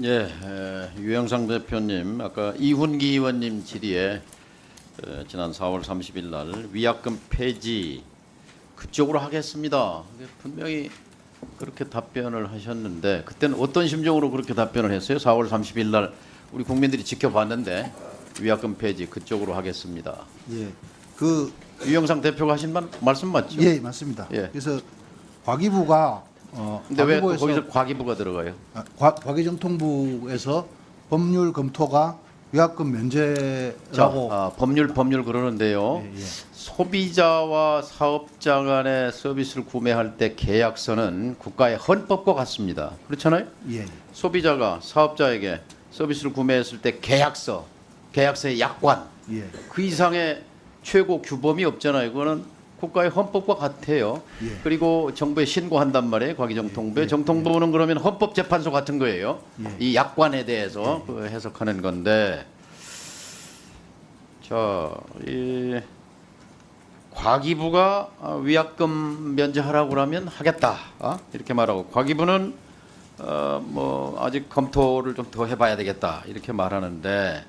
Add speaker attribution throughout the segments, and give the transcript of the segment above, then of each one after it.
Speaker 1: 예, 유영상 대표님, 아까 이훈기 의원님 질의에 지난 4월 30일 날 위약금 폐지 그쪽으로 하겠습니다. 분명히 그렇게 답변을 하셨는데 그때는 어떤 심정으로 그렇게 답변을 했어요? 4월 30일 날 우리 국민들이 지켜봤는데 위약금 폐지 그쪽으로 하겠습니다.
Speaker 2: 예,
Speaker 1: 유영상 대표가 하신 말씀 맞죠?
Speaker 2: 예, 맞습니다.
Speaker 1: 예.
Speaker 2: 그래서 과기부가
Speaker 1: 근데 왜 또
Speaker 2: 과기부에서
Speaker 1: 거기서 과기부가 들어가요?
Speaker 2: 과기정통부에서 법률 검토가 위약금 면제라고
Speaker 1: 법률 그러는데요.
Speaker 2: 예, 예.
Speaker 1: 소비자와 사업자 간의 서비스를 구매할 때 계약서는 국가의 헌법과 같습니다. 그렇잖아요?
Speaker 2: 예,
Speaker 1: 소비자가 사업자에게 서비스를 구매했을 때 계약서의 약관,
Speaker 2: 예,
Speaker 1: 그 이상의 최고 규범이 없잖아요. 그거는 국가의 헌법과 같아요.
Speaker 2: 예.
Speaker 1: 그리고 정부에 신고한단 말이에요. 과기정통부에.
Speaker 2: 예, 예,
Speaker 1: 정통부는 그러면 헌법재판소 같은 거예요.
Speaker 2: 예.
Speaker 1: 이 약관에 대해서 그 해석하는 건데, 자, 이 과기부가 위약금 면제하라고 그러면 하겠다. 이렇게 말하고 과기부는 뭐 아직 검토를 좀 더 해봐야 되겠다. 이렇게 말하는데.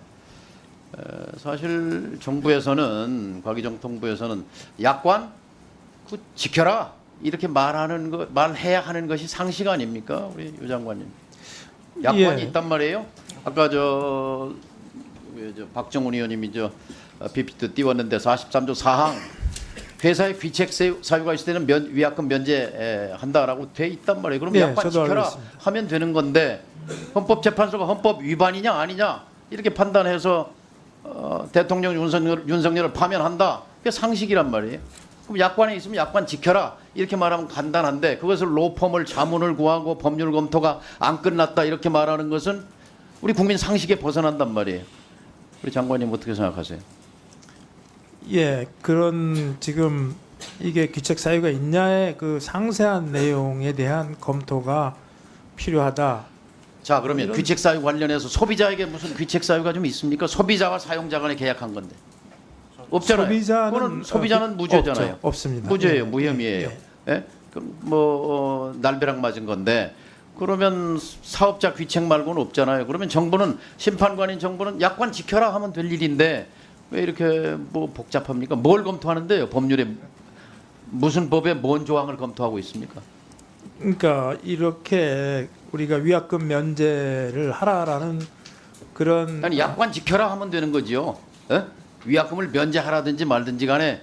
Speaker 1: 사실 정부에서는 과기정통부에서는 약관 그 지켜라 이렇게 말해야 하는 것이 상식 아닙니까, 우리 유 장관님? 약관이
Speaker 3: 예.
Speaker 1: 있단 말이에요. 아까 저 박정훈 의원님이 PPT 띄웠는데 43조 4항 회사의 귀책 사유가 있을 때는 위약금 면제한다라고 돼 있단 말이에요. 그럼
Speaker 3: 예,
Speaker 1: 약관
Speaker 3: 저도 알고
Speaker 1: 지켜라
Speaker 3: 있습니다.
Speaker 1: 하면 되는 건데 헌법재판소가 헌법 위반이냐 아니냐 이렇게 판단해서 대통령 윤석열을 파면한다. 그게 상식이란 말이에요. 그럼 약관에 있으면 약관 지켜라 이렇게 말하면 간단한데 그것을 로펌을 자문을 구하고 법률 검토가 안 끝났다 이렇게 말하는 것은 우리 국민 상식에 벗어난단 말이에요. 우리 장관님 어떻게 생각하세요?
Speaker 3: 예, 그런 지금 이게 귀책 사유가 있냐의 그 상세한 내용에 대한 검토가 필요하다.
Speaker 1: 자, 그러면 귀책 사유 관련해서 소비자에게 무슨 귀책 사유가 좀 있습니까? 소비자와 사용자 간에 계약한 건데 없잖아요. 그거는 소비자는 무죄잖아요.
Speaker 3: 없습니다.
Speaker 1: 무죄예요,
Speaker 3: 예,
Speaker 1: 무혐의예요.
Speaker 3: 예,
Speaker 1: 예? 날벼락 맞은 건데 그러면 사업자 귀책 말고는 없잖아요. 그러면 정부는 심판관인 정부는 약관 지켜라 하면 될 일인데 왜 이렇게 뭐 복잡합니까? 뭘 검토하는데요? 법률에 무슨 법에 뭔 조항을 검토하고 있습니까?
Speaker 3: 그러니까 이렇게 우리가 위약금 면제를 하라라는 그런
Speaker 1: 아니 약관 지켜라 하면 되는 거지요. 예? 위약금을 면제하라든지 말든지 간에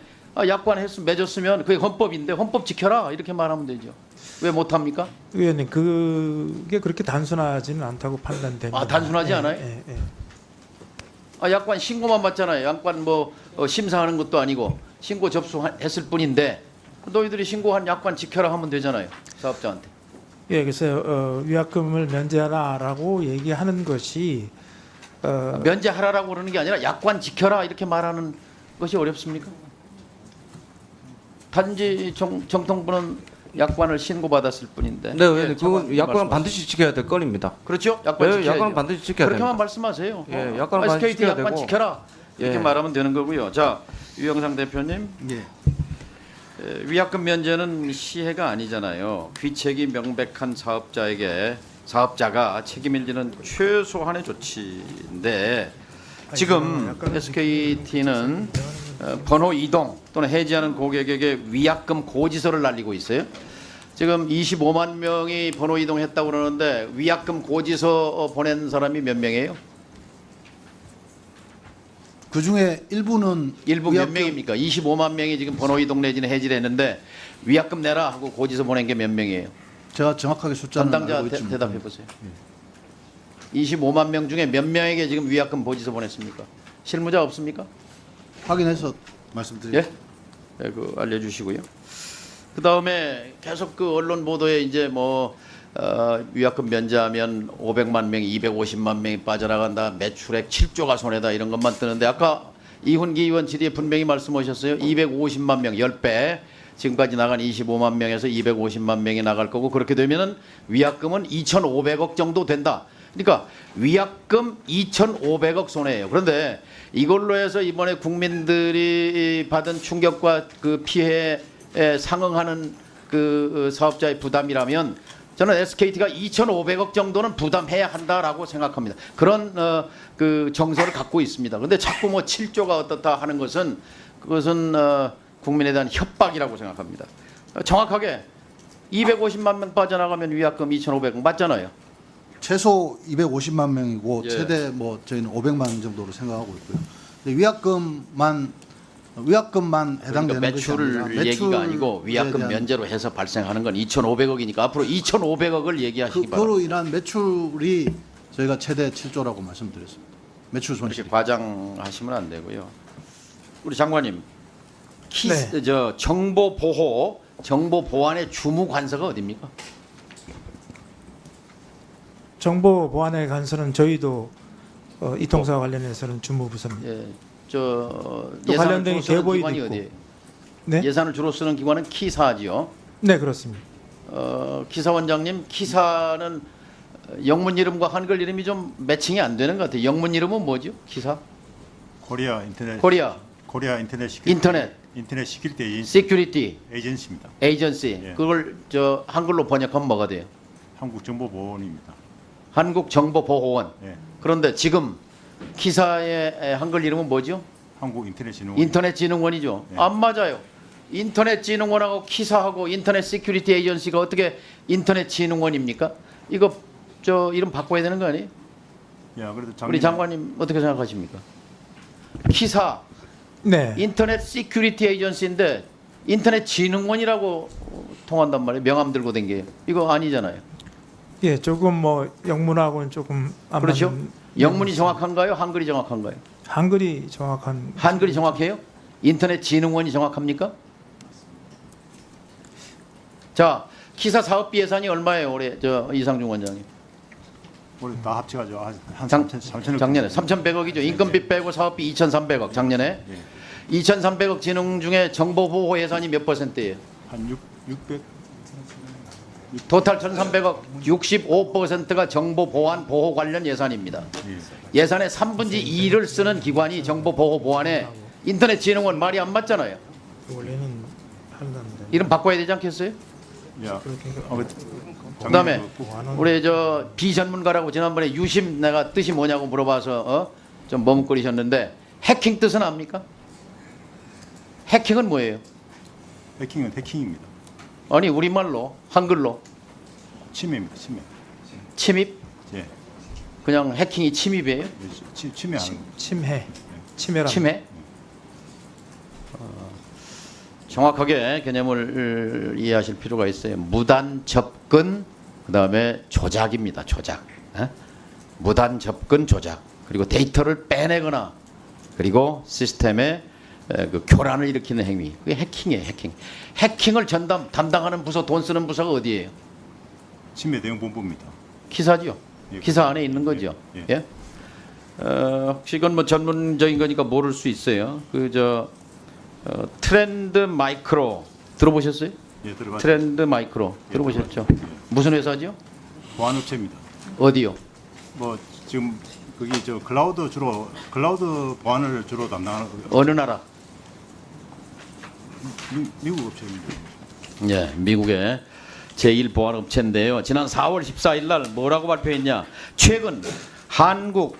Speaker 1: 약관 맺었으면 그게 헌법인데 헌법 지켜라 이렇게 말하면 되죠. 왜 못합니까?
Speaker 3: 의원님 그게 그렇게 단순하지는 않다고 판단됩니다.
Speaker 1: 단순하지 않아요?
Speaker 3: 예, 예.
Speaker 1: 약관 신고만 받잖아요. 약관 심사하는 것도 아니고 신고 접수했을 뿐인데 너희들이 신고한 약관 지켜라 하면 되잖아요. 사업자한테.
Speaker 3: 예, 그래서 위약금을 면제하라라고 얘기하는 것이
Speaker 1: 면제하라라고 그러는 게 아니라 약관 지켜라 이렇게 말하는 것이 어렵습니까? 단지 정통부는 약관을 신고받았을 뿐인데.
Speaker 4: 네, 의원님, 그건
Speaker 1: 장관님
Speaker 4: 약관은
Speaker 1: 말씀하세요.
Speaker 4: 반드시 지켜야 될 건입니다.
Speaker 1: 그렇죠? 약관
Speaker 4: 네,
Speaker 1: 지켜야죠.
Speaker 4: 약관은 반드시 지켜야
Speaker 1: 그렇게만
Speaker 4: 됩니다.
Speaker 1: 말씀하세요.
Speaker 4: 예, 약관은 반드시
Speaker 1: SKT
Speaker 4: 지켜야
Speaker 1: 약관
Speaker 4: 되고.
Speaker 1: 지켜라 이렇게
Speaker 4: 예.
Speaker 1: 말하면 되는 거고요. 자, 유영상 대표님.
Speaker 2: 예,
Speaker 1: 위약금 면제는 시혜가 아니잖아요. 귀책이 명백한 사업자가 책임을 지는 최소한의 조치인데 지금 SKT는 번호 이동 또는 해지하는 고객에게 위약금 고지서를 날리고 있어요. 지금 25만 명이 번호 이동했다고 그러는데 위약금 고지서 보낸 사람이 몇 명이에요?
Speaker 2: 그 중에 일부는
Speaker 1: 일부 몇 명입니까? 25만 명이 지금 번호 이동 내지는 해지를 했는데 위약금 내라 하고 고지서 보낸 게 몇 명이에요?
Speaker 2: 제가 정확하게 숫자는
Speaker 1: 담당자
Speaker 2: 알고 있지
Speaker 1: 대답해
Speaker 2: 못합니다.
Speaker 1: 보세요. 25만 명 중에 몇 명에게 지금 위약금 고지서 보냈습니까? 실무자 없습니까?
Speaker 2: 확인해서 말씀드릴게요.
Speaker 1: 예? 네, 그 알려주시고요. 그 다음에 계속 그 언론 보도에 이제 위약금 면제하면 500만 명, 250만 명이 빠져나간다. 매출액 7조가 손해다. 이런 것만 뜨는데 아까 이훈기 의원 질의에 분명히 말씀하셨어요. 250만 명, 10배. 지금까지 나간 25만 명에서 250만 명이 나갈 거고 그렇게 되면은 위약금은 2,500억 정도 된다. 그러니까 위약금 2,500억 손해예요. 그런데 이걸로 해서 이번에 국민들이 받은 충격과 그 피해에 상응하는 그 사업자의 부담이라면 저는 SKT가 2,500억 정도는 부담해야 한다라고 생각합니다. 그런 그 정서를 갖고 있습니다. 그런데 자꾸 뭐 7조가 어떻다 하는 것은 그것은 국민에 대한 협박이라고 생각합니다. 정확하게 250만 명 빠져나가면 위약금 2,500억 맞잖아요.
Speaker 2: 최소 250만 명이고
Speaker 1: 예.
Speaker 2: 최대 뭐 저희는 500만 명 정도로 생각하고 있고요. 근데 위약금만 해당되는
Speaker 1: 그러니까
Speaker 2: 것이 아니라
Speaker 1: 매출 얘기가 아니고 위약금
Speaker 2: 대한
Speaker 1: 면제로 해서 발생하는 건 2,500억이니까 앞으로 2,500억을 얘기하시기 바랍니다.
Speaker 2: 그로 인한 매출이 저희가 최대 7조라고 말씀드렸습니다. 매출
Speaker 1: 이렇게
Speaker 2: 손실.
Speaker 1: 과장하시면 안 되고요. 우리 장관님,
Speaker 3: 네.
Speaker 1: 정보 보호, 정보 보안의 주무 관서가 어디입니까?
Speaker 3: 정보 보안에 관해서는 저희도 이 통사와 관련해서는 주무부서입니다.
Speaker 1: 예,
Speaker 3: 또
Speaker 1: 예산을
Speaker 3: 관련된
Speaker 1: 주로 쓰는
Speaker 3: 계보에도
Speaker 1: 기관이
Speaker 3: 있고.
Speaker 1: 어디예요?
Speaker 3: 네,
Speaker 1: 예산을 주로 쓰는 기관은 키사지요.
Speaker 3: 네 그렇습니다.
Speaker 1: 키사 원장님, 키사는 영문 이름과 한글 이름이 좀 매칭이 안 되는 것 같아요. 영문 이름은 뭐죠? 키사?
Speaker 4: 코리아 인터넷
Speaker 1: 코리아
Speaker 4: 인터넷 시큐리티
Speaker 1: 인터넷
Speaker 4: 시큐리티 에이전시
Speaker 1: 시큐리티
Speaker 4: 에이전시입니다.
Speaker 1: 에이전시.
Speaker 4: 예.
Speaker 1: 그걸 한글로 번역하면 뭐가 돼요?
Speaker 4: 한국정보보건입니다.
Speaker 1: 한국정보보호원.
Speaker 4: 예.
Speaker 1: 그런데 지금 키사의 한글 이름은 뭐죠?
Speaker 4: 한국인터넷진흥원.
Speaker 1: 인터넷진흥원이죠.
Speaker 4: 네.
Speaker 1: 안 맞아요. 인터넷진흥원하고 키사하고 인터넷 시큐리티 에이전시가 어떻게 인터넷진흥원입니까? 이거 이름 바꿔야 되는 거 아니에요?
Speaker 4: 야, 그래도
Speaker 1: 우리 장관님 어떻게 생각하십니까? 키사
Speaker 3: 네,
Speaker 1: 인터넷 시큐리티 에이전시인데 인터넷진흥원이라고 통한단 말이에요. 명함 들고 댕겨요. 이거 아니잖아요.
Speaker 3: 예, 조금 뭐 영문하고는 조금 안
Speaker 1: 그렇죠?
Speaker 3: 맞는
Speaker 1: 영문이 정확한가요? 한글이 정확한가요?
Speaker 3: 한글이 정확한.
Speaker 1: 한글이 정확해요? 인터넷진흥원이 정확합니까? 자, 키사 사업비 예산이 얼마예요, 올해 이상중 원장님?
Speaker 4: 우리 다 합쳐가지고 한
Speaker 1: 작-
Speaker 4: 3,000억.
Speaker 1: 작년에 3,100억이죠. 인건비 빼고 사업비 2,300억. 작년에
Speaker 4: 예.
Speaker 1: 2,300억 진흥 중에 정보 보호 예산이 몇 %예요?
Speaker 4: 한 600.
Speaker 1: 토탈 1,300억 65%가 정보 보안 보호 관련 예산입니다.
Speaker 4: 예.
Speaker 1: 예산의 3분의 2를 쓰는 기관이 정보 보호 보안에 인터넷진흥원 말이 안 맞잖아요.
Speaker 3: 원래는 한다는데.
Speaker 1: 이름 바꿔야 되지 않겠어요?
Speaker 4: 야.
Speaker 3: 그렇게
Speaker 1: 그다음에
Speaker 3: 보안은
Speaker 1: 우리 비전문가라고 지난번에 유심 내가 뜻이 뭐냐고 물어봐서 좀 머뭇거리셨는데 해킹 뜻은 압니까? 해킹은 뭐예요?
Speaker 4: 해킹은 해킹입니다.
Speaker 1: 아니 우리말로 한글로
Speaker 4: 침해입니다. 침해.
Speaker 1: 침입?
Speaker 4: 예.
Speaker 1: 그냥 해킹이 침입이에요?
Speaker 4: 침해하는.
Speaker 3: 침해란.
Speaker 1: 침해? 정확하게 개념을 이해하실 필요가 있어요. 무단 접근, 그다음에 조작입니다. 조작. 무단 접근 조작. 그리고 데이터를 빼내거나 그리고 시스템에 그 교란을 일으키는 행위. 그게 해킹이에요. 해킹. 해킹을 담당하는 부서, 돈 쓰는 부서가 어디예요?
Speaker 4: 침해 대응 본부입니다.
Speaker 1: 기사죠.
Speaker 4: 예,
Speaker 1: 기사 안에 있는 거죠.
Speaker 4: 예,
Speaker 1: 예? 혹시 이건 뭐 전문적인 거니까 모를 수 있어요. 트렌드 마이크로 들어보셨어요?
Speaker 4: 예, 들어가.
Speaker 1: 트렌드 마이크로
Speaker 4: 예,
Speaker 1: 들어보셨죠?
Speaker 4: 들어봤죠. 예.
Speaker 1: 무슨 회사죠?
Speaker 4: 보안업체입니다.
Speaker 1: 어디요?
Speaker 4: 뭐 지금 그게 클라우드 보안을 주로 담당하는
Speaker 1: 어느 나라?
Speaker 4: 미국 업체입니다.
Speaker 1: 예, 미국의 제1보안업체인데요. 지난 4월 14일 날 뭐라고 발표했냐? 최근 한국,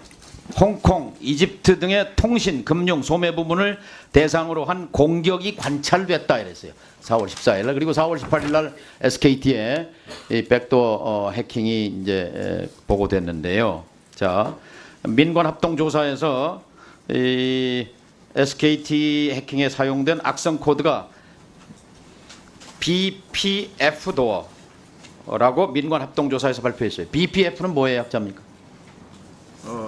Speaker 1: 홍콩, 이집트 등의 통신, 금융, 소매 부문을 대상으로 한 공격이 관찰됐다 이랬어요. 4월 14일 날. 그리고 4월 18일 날 SKT의 이 백도어 해킹이 이제 보고됐는데요. 자, 민관 합동 조사에서 이 SKT 해킹에 사용된 악성 코드가 BPF 도어라고 민관 합동 조사에서 발표했어요. BPF는 뭐의 약자입니까?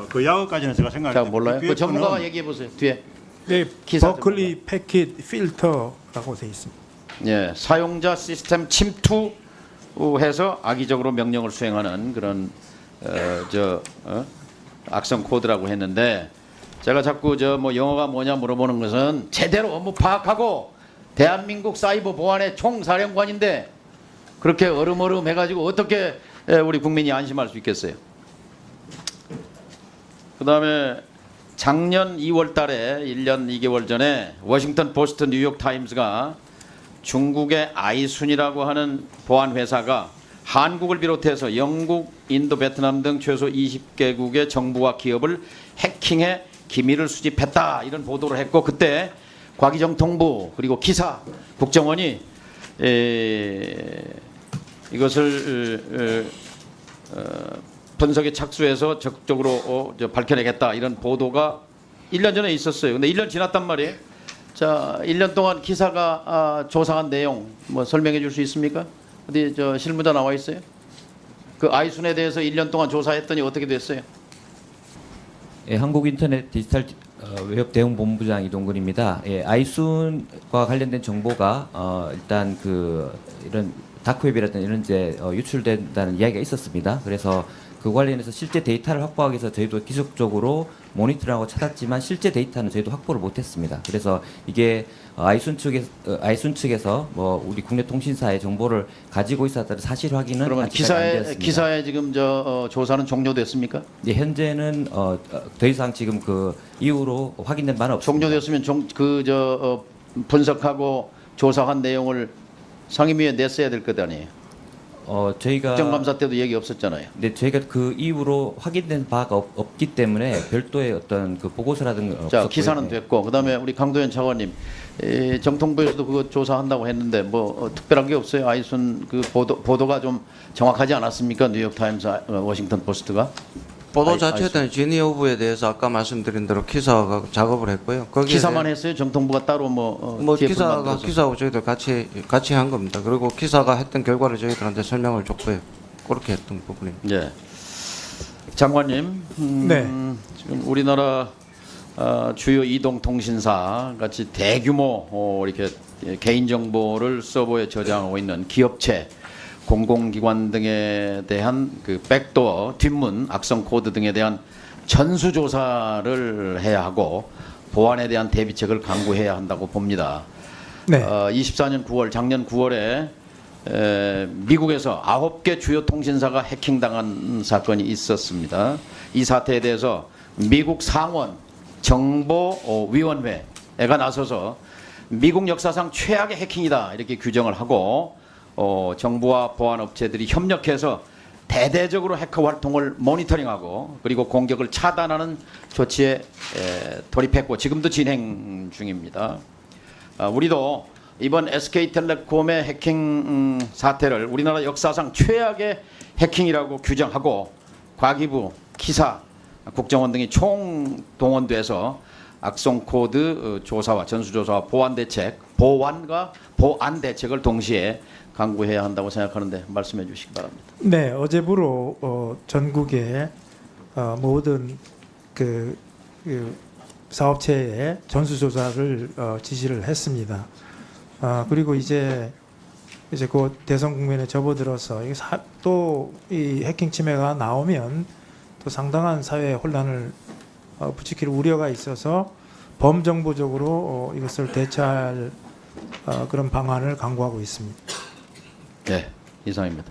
Speaker 4: 그 야어까지는 제가 생각할
Speaker 1: 자,
Speaker 4: 때
Speaker 1: 몰라요. 그
Speaker 4: BPF 는
Speaker 1: 전문가가 얘기해 보세요. 뒤에.
Speaker 3: 네,
Speaker 1: 기사
Speaker 3: 버클리 패킷 필터라고 돼 있습니다.
Speaker 1: 예, 사용자 시스템 침투해서 악의적으로 명령을 수행하는 그런 악성 코드라고 했는데 제가 자꾸 뭐 영어가 뭐냐 물어보는 것은 제대로 업무 파악하고 대한민국 사이버 보안의 총사령관인데 그렇게 얼음얼음 해가지고 어떻게 우리 국민이 안심할 수 있겠어요? 그다음에 작년 2월 달에 1년 2개월 전에 워싱턴 포스트 뉴욕 타임스가 중국의 아이순이라고 하는 보안 회사가 한국을 비롯해서 영국, 인도, 베트남 등 최소 20개국의 정부와 기업을 해킹해 기밀을 수집했다 이런 보도를 했고 그때 과기정통부 그리고 기사 국정원이 이것을 분석에 착수해서 적극적으로 밝혀내겠다 이런 보도가 1년 전에 있었어요. 근데 1년 지났단 말이에요. 자, 1년 동안 기사가 조사한 내용 뭐 설명해 줄 수 있습니까? 어디 저 실무자 나와 있어요? 그 아이순에 대해서 1년 동안 조사했더니 어떻게 됐어요?
Speaker 5: 예, 한국인터넷 디지털 외협 대응본부장 이동근입니다. 예, 아이순과 관련된 정보가 일단 그 이런 다크웹이라든지 이런 데 유출된다는 이야기가 있었습니다. 그래서 그 관련해서 실제 데이터를 확보하기 위해서 저희도 기속적으로 모니터링하고 찾았지만 실제 데이터는 저희도 확보를 못했습니다. 그래서 이게 아이순 측에서 뭐 우리 국내 통신사의 정보를 가지고 있었다는 사실 확인은
Speaker 1: 그러면
Speaker 5: 아직까지 안 되었습니다.
Speaker 1: 기사에 지금 조사는 종료됐습니까?
Speaker 5: 예, 현재는 더 이상 지금 그 이후로 확인된 바는 없습니다.
Speaker 1: 종료됐으면 분석하고 조사한 내용을 상임위에 냈어야 될 것 아니에요.
Speaker 5: 저희가
Speaker 1: 국정감사 때도 얘기 없었잖아요.
Speaker 5: 네, 저희가 그 이후로 확인된 바가 없기 때문에 별도의 어떤 그 보고서라든가
Speaker 1: 자,
Speaker 5: 없었고요.
Speaker 1: 기사는
Speaker 5: 네.
Speaker 1: 됐고 그다음에 우리 강도현 차관님 정통부에서도 그거 조사한다고 했는데 뭐 특별한 게 없어요. 아이순 그 보도가 좀 정확하지 않았습니까? 뉴욕 타임스, 워싱턴 포스트가
Speaker 6: 보도 자체에 대한 진위 여부에 대해서 아까 말씀드린 대로 기사가 작업을 했고요. 거기에
Speaker 1: 기사만
Speaker 6: 대해
Speaker 1: 했어요. 정통부가 따로 뭐 TF를 만들어서.
Speaker 6: 기사하고 저희들 같이 한 겁니다. 그리고 기사가 했던 결과를 저희들한테 설명을 줬고요. 그렇게 했던 부분입니다.
Speaker 1: 예. 장관님,
Speaker 3: 네.
Speaker 1: 지금 우리나라 주요 이동통신사 같이 대규모 이렇게 개인 정보를 서버에 저장하고 있는 기업체, 공공기관 등에 대한 그 백도어, 뒷문, 악성 코드 등에 대한 전수조사를 해야 하고 보안에 대한 대비책을 강구해야 한다고 봅니다.
Speaker 3: 네.
Speaker 1: 24년 9월, 작년 9월에 미국에서 9개 주요 통신사가 해킹당한 사건이 있었습니다. 이 사태에 대해서 미국 상원 정보위원회가 나서서 미국 역사상 최악의 해킹이다 이렇게 규정을 하고 정부와 보안 업체들이 협력해서 대대적으로 해커 활동을 모니터링하고 그리고 공격을 차단하는 조치에 돌입했고 지금도 진행 중입니다. 우리도 이번 SK텔레콤의 해킹 사태를 우리나라 역사상 최악의 해킹이라고 규정하고 과기부, 기사, 국정원 등이 총동원돼서 악성 코드 조사와 전수조사와 보안 대책을 동시에 강구해야 한다고 생각하는데 말씀해 주시기 바랍니다.
Speaker 3: 네, 어제부로 전국의 모든 그 사업체에 전수조사를 지시를 했습니다. 그리고 이제 그 대선 국면에 접어들어서 또 이 해킹 침해가 나오면 또 상당한 사회 혼란을 부추길 우려가 있어서 범정부적으로 이것을 대처할 그런 방안을 강구하고 있습니다.
Speaker 1: 네, 이상입니다.